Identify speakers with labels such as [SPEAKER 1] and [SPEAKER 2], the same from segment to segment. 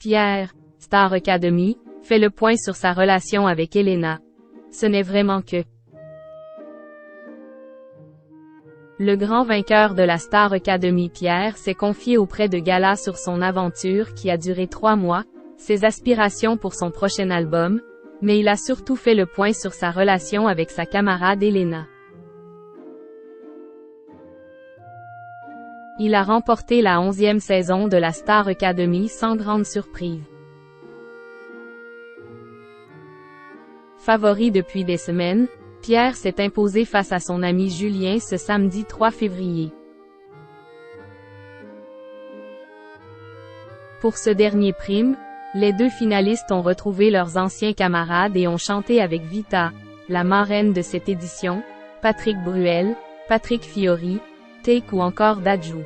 [SPEAKER 1] Pierre, Star Academy, fait le point sur sa relation avec Elena. Ce n'est vraiment que le grand vainqueur de la Star Academy Pierre s'est confié auprès de Gala sur son aventure qui a duré 3 mois, ses aspirations pour son prochain album, mais il a surtout fait le point sur sa relation avec sa camarade Elena. Il a remporté la 11e saison de la Star Academy sans grande surprise. Favori depuis des semaines, Pierre s'est imposé face à son ami Julien ce samedi 3 février. Pour ce dernier prime, les 2 finalistes ont retrouvé leurs anciens camarades et ont chanté avec Vita, la marraine de cette édition, Patrick Bruel, Patrick Fiori, Take ou encore Dadju.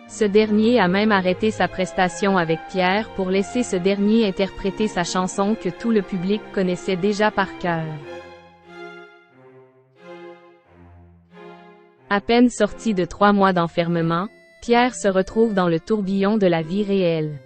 [SPEAKER 1] Ce dernier a même arrêté sa prestation avec Pierre pour laisser ce dernier interpréter sa chanson que tout le public connaissait déjà par cœur. À peine sorti de 3 mois d'enfermement, Pierre se retrouve dans le tourbillon de la vie réelle.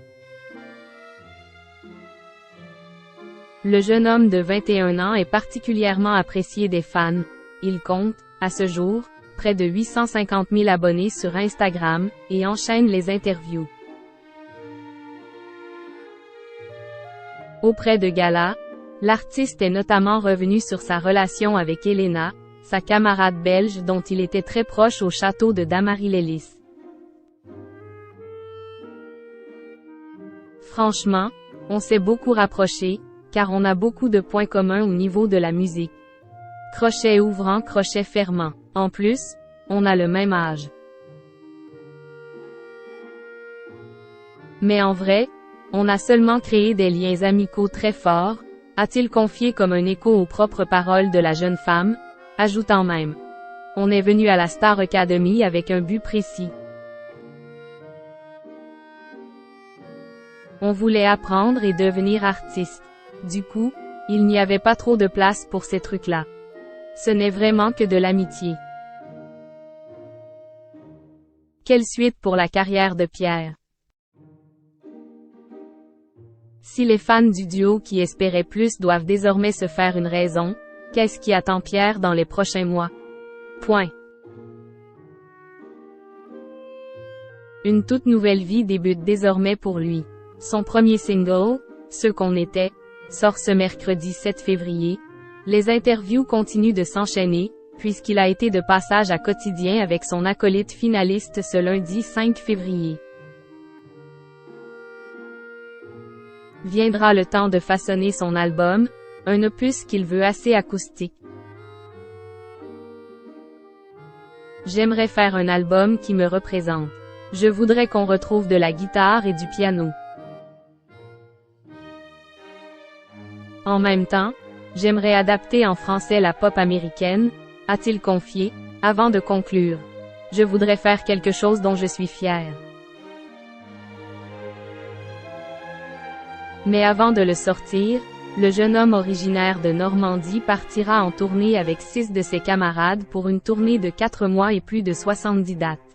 [SPEAKER 1] Le jeune homme de 21 ans est particulièrement apprécié des fans. Il compte, à ce jour, près de 850 000 abonnés sur Instagram, et enchaîne les interviews. Auprès de Gala, l'artiste est notamment revenu sur sa relation avec Elena, sa camarade belge dont il était très proche au château de Damary-Lélis. Franchement, on s'est beaucoup rapprochés, car on a beaucoup de points communs au niveau de la musique. Crochet ouvrant, crochet fermant. En plus, on a le même âge. Mais en vrai, on a seulement créé des liens amicaux très forts, a-t-il confié comme un écho aux propres paroles de la jeune femme, ajoutant même: on est venu à la Star Academy avec un but précis. On voulait apprendre et devenir artiste. Du coup, il n'y avait pas trop de place pour ces trucs-là. Ce n'est vraiment que de l'amitié. Quelle suite pour la carrière de Pierre? Si les fans du duo qui espéraient plus doivent désormais se faire une raison, qu'est-ce qui attend Pierre dans les prochains mois? Point. Une toute nouvelle vie débute désormais pour lui. Son premier single, Ce qu'on était, sort ce mercredi 7 février. Les interviews continuent de s'enchaîner, puisqu'il a été de passage à Quotidien avec son acolyte finaliste ce lundi 5 février. Viendra le temps de façonner son album, un opus qu'il veut assez acoustique. J'aimerais faire un album qui me représente. Je voudrais qu'on retrouve de la guitare et du piano. En même temps, j'aimerais adapter en français la pop américaine, a-t-il confié, avant de conclure. Je voudrais faire quelque chose dont je suis fier. Mais avant de le sortir, le jeune homme originaire de Normandie partira en tournée avec 6 de ses camarades pour une tournée de 4 mois et plus de 70 dates.